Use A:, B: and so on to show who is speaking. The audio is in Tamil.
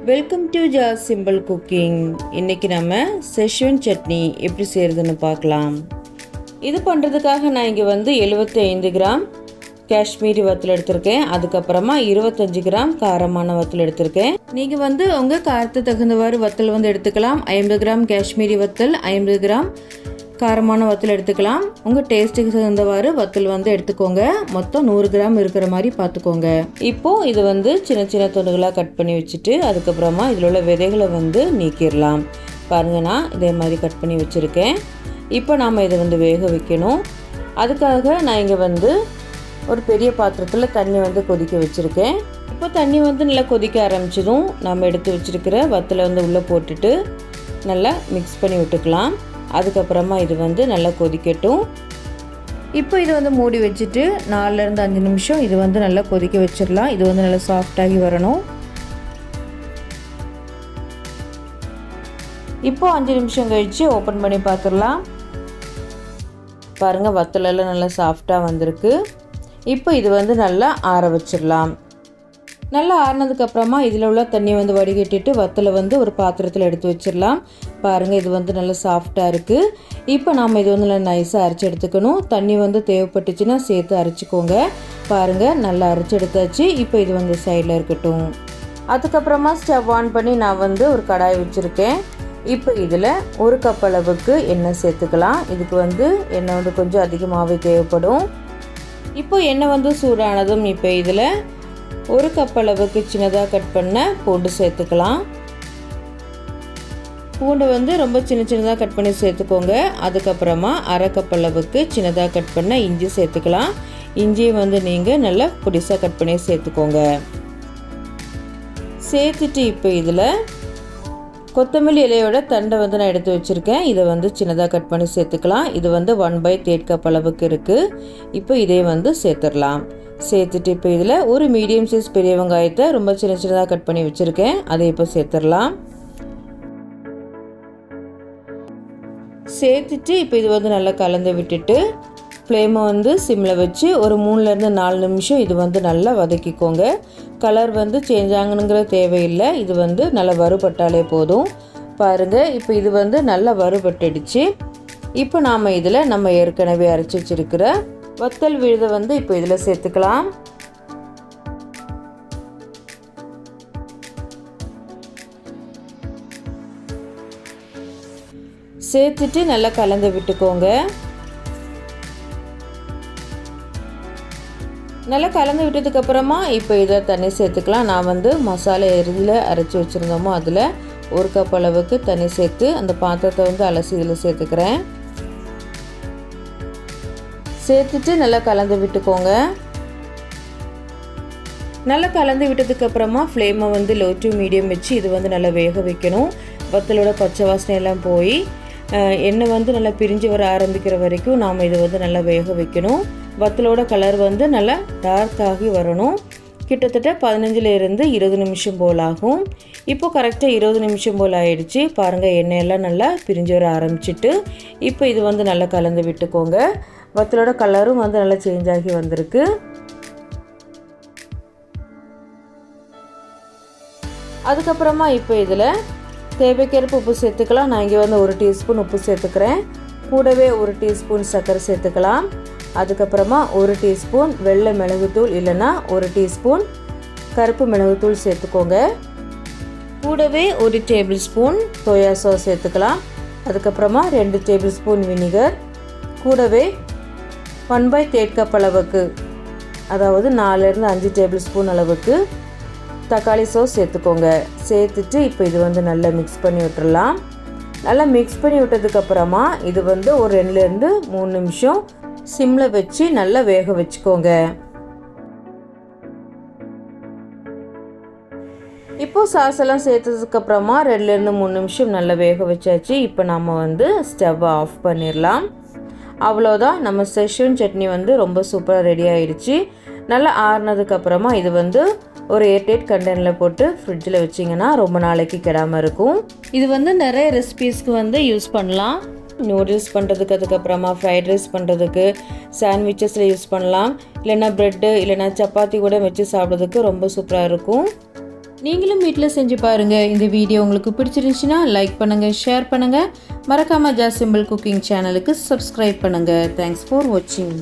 A: Welcome to jazz simple cooking. இன்றைக்கி நம்ம செஷ்வன் சட்னி எப்படி செய்கிறதுன்னு பார்க்கலாம். இது பண்ணுறதுக்காக நான் இங்கே 75 கிராம் காஷ்மீரி வத்தல் எடுத்திருக்கேன். அதுக்கப்புறமா 25 கிராம் காரமான வத்தல் எடுத்திருக்கேன். நீங்கள் உங்கள் காரத்துக்கு தகுந்தவாறு வத்தல் எடுத்துக்கலாம். 50 கிராம் காஷ்மீரி வத்தல், 50 கிராம் காரமான வத்தல் எடுத்துக்கலாம். உங்கள் டேஸ்ட்டுக்கு தகுந்தவாறு வத்தல் எடுத்துக்கோங்க. மொத்தம் 100 கிராம் இருக்கிற மாதிரி பார்த்துக்கோங்க. இப்போது இது சின்ன சின்ன துண்டுகளாக கட் பண்ணி வச்சுட்டு அதுக்கப்புறமா இதில் உள்ள விதைகளை நீக்கிடலாம். பாருங்கள், நான் இதே மாதிரி கட் பண்ணி வச்சுருக்கேன். இப்போ நாம் இதை வேக வைக்கணும். அதுக்காக நான் இங்கே ஒரு பெரிய பாத்திரத்தில் தண்ணி கொதிக்க வச்சுருக்கேன். இப்போ தண்ணி நல்லா கொதிக்க ஆரம்பிச்சதும் நம்ம எடுத்து வச்சுருக்கிற வத்தலை உள்ளே போட்டுட்டு நல்லா மிக்ஸ் பண்ணி விட்டுக்கலாம். அதுக்கப்புறமா இது நல்லா கொதிக்கட்டும். இப்போ இது மூடி வச்சுட்டு 4லேருந்து 5 நிமிஷம் இது நல்லா கொதிக்க வச்சிடலாம். இது நல்லா சாஃப்டாகி வரணும். இப்போ 5 நிமிஷம் கழித்து ஓப்பன் பண்ணி பார்த்துடலாம். பாருங்கள், வத்தலெல்லாம் நல்லா சாஃப்டாக வந்திருக்கு. இப்போ இது நல்லா ஆற வச்சிடலாம். நல்லா ஆறினதுக்கப்புறமா இதில் உள்ள தண்ணி வடிகட்டிட்டு வத்தலை ஒரு பாத்திரத்தில் எடுத்து வச்சிடலாம். பாருங்கள், இது நல்லா சாஃப்டாக இருக்குது. இப்போ நாம் இது நல்லா நைஸாக அரைச்சி எடுத்துக்கணும். தண்ணி தேவைப்பட்டுச்சுன்னா சேர்த்து அரைச்சிக்கோங்க. பாருங்கள், நல்லா அரைச்சி எடுத்தாச்சு. இப்போ இது சைடில் இருக்கட்டும். அதுக்கப்புறமா ஸ்டவ் ஆன் பண்ணி நான் ஒரு கடாய் வச்சுருக்கேன். இப்போ இதில் 1 கப் அளவுக்கு எண்ணெய் சேர்த்துக்கலாம். இதுக்கு எண்ணெய் கொஞ்சம் அதிகமாகவே தேவைப்படும். இப்போ எண்ணெய் சூடானதும் இப்போ இதில் 1 கப் அளவுக்கு சின்னதாக கட் பண்ண பூண்டு சேர்த்துக்கலாம். பூண்டு ரொம்ப சின்னதாக கட் பண்ணி சேர்த்துக்கோங்க. அதுக்கப்புறமா 1/2 கப் அளவுக்கு சின்னதாக கட் பண்ண இஞ்சி சேர்த்துக்கலாம். இஞ்சியை நீங்கள் நல்லா பொடிசாக கட் பண்ணி சேர்த்துக்கோங்க. சேர்த்துட்டு இப்போ இதில் கொத்தமல்லி இலையோட தண்டை நான் எடுத்து வச்சுருக்கேன். இதை சின்னதாக கட் பண்ணி சேர்த்துக்கலாம். இது 1/3 கப் அளவுக்கு இருக்குது. இப்போ இதே சேர்த்துடலாம். சேர்த்துட்டு இப்போ இதில் ஒரு மீடியம் சைஸ் பெரிய வெங்காயத்தை ரொம்ப சின்னதாக கட் பண்ணி வச்சுருக்கேன். அதை இப்போ சேர்த்துடலாம். சேர்த்துட்டு இப்போ இது நல்லா கலந்து விட்டுட்டு ஃப்ளேமை சிம்மில் வச்சு ஒரு 3லேருந்து 4 நிமிஷம் இது நல்லா வதக்கிக்கோங்க. கலர் சேஞ்ச் ஆகணுங்கிற தேவையில்லை. இது நல்லா வறுபட்டாலே போதும். பாருங்கள், இப்போ இது நல்லா வறுபட்டுடுச்சு. இப்போ நாம் இதில் நம்ம ஏற்கனவே அரைச்சி வச்சுருக்கிற வத்தல் விழுதை இப்போ இதில் சேர்த்துக்கலாம். சேர்த்துட்டு நல்லா கலந்து விட்டுக்கோங்க. நல்லா கலந்து விட்டதுக்கப்புறமா இப்போ இதை தண்ணி சேர்த்துக்கலாம். நான் மசாலா எதில் அரைச்சி வச்சுருந்தோமோ அதில் 1 கப் அளவுக்கு தண்ணி சேர்த்து அந்த பாத்திரத்தை அலசி இதில் சேர்த்துக்கிறேன். சேர்த்துட்டு நல்லா கலந்து விட்டுக்கோங்க. நல்லா கலந்து விட்டதுக்கப்புறமா ஃப்ளேமை லோ டு மீடியம் வச்சு இது நல்லா வேக வைக்கணும். வத்தலோட பச்சை வாசனை எல்லாம் போய் எண்ணெய் நல்லா பிரிஞ்சு வர ஆரம்பிக்கிற வரைக்கும் நாம் இது நல்லா வேக வைக்கணும். வத்தலோட கலர் நல்லா டார்க்காகி வரணும். கிட்டத்தட்ட 15லேருந்து 20 நிமிஷம் போல் ஆகும். இப்போது கரெக்டாக 20 நிமிஷம் போல் ஆயிடுச்சு. பாருங்கள், எண்ணெயெல்லாம் நல்லா பிரிஞ்சு வர ஆரம்பிச்சிட்டு இப்போ இது நல்லா கலந்து விட்டுக்கோங்க. வத்தலோட கலரும் நல்லா சேஞ்ச் ஆகி வந்திருக்கு. அதுக்கப்புறமா இப்போ இதில் தேவைக்கேற்ப உப்பு சேர்த்துக்கலாம். நான் இங்கே 1 டீஸ்பூன் உப்பு சேர்த்துக்கிறேன். கூடவே 1 டீஸ்பூன் சர்க்கரை சேர்த்துக்கலாம். அதுக்கப்புறமா 1 டீஸ்பூன் வெள்ளை மிளகுத்தூள் இல்லைன்னா 1 டீஸ்பூன் கருப்பு மிளகுத்தூள் சேர்த்துக்கோங்க. கூடவே 1 டேபிள் ஸ்பூன் சோயா சாஸ் சேர்த்துக்கலாம். அதுக்கப்புறமா 2 டேபிள் ஸ்பூன் வினிகர், கூடவே 1/3 கப் அளவுக்கு, அதாவது 4லேருந்து 5 டேபிள் ஸ்பூன் அளவுக்கு தக்காளி சாஸ் சேர்த்துக்கோங்க. சேர்த்துட்டு இப்போ இது நல்லா மிக்ஸ் பண்ணி விட்டுடலாம். நல்லா மிக்ஸ் பண்ணி விட்டதுக்கப்புறமா இது ஒரு 2லேருந்து 3 நிமிஷம் சிம்மில் வச்சு நல்லா வேக வச்சுக்கோங்க. இப்போது சாஸ் எல்லாம் சேர்த்ததுக்கப்புறமா 2லேருந்து 3 நிமிஷம் நல்லா வேக வச்சாச்சு. இப்போ நம்ம ஸ்டவ்வை ஆஃப் பண்ணிடலாம். அவ்வளோதான், நம்ம செஷ்வன் சட்னி ரொம்ப சூப்பராக ரெடி ஆகிடுச்சு. நல்லா ஆறுனதுக்கப்புறமா இது ஒரு ஏர்டைட் கண்டெய்னரில் போட்டு ஃப்ரிட்ஜில் வச்சிங்கன்னா ரொம்ப நாளைக்கு கெடாமல் இருக்கும். இது நிறைய ரெசிபீஸ்க்கு யூஸ் பண்ணலாம். நூடுல்ஸ் பண்ணுறதுக்கு, அதுக்கப்புறமா ஃப்ரைட் ரைஸ் பண்ணுறதுக்கு, சாண்ட்விச்சஸில் யூஸ் பண்ணலாம். இல்லைன்னா ப்ரெட்டு இல்லைன்னா சப்பாத்தி கூட வச்சு சாப்பிட்றதுக்கு ரொம்ப சூப்பராக இருக்கும். நீங்களும் வீட்டில் செஞ்சு பாருங்கள். இந்த வீடியோ உங்களுக்கு பிடிச்சிருந்துச்சுன்னா லைக் பண்ணுங்கள், ஷேர் பண்ணுங்கள். மறக்காமல் ஜாஸ் சிம்பிள் குக்கிங் சேனலுக்கு சப்ஸ்கிரைப் பண்ணுங்கள். தேங்க்ஸ் ஃபார் வாட்சிங்.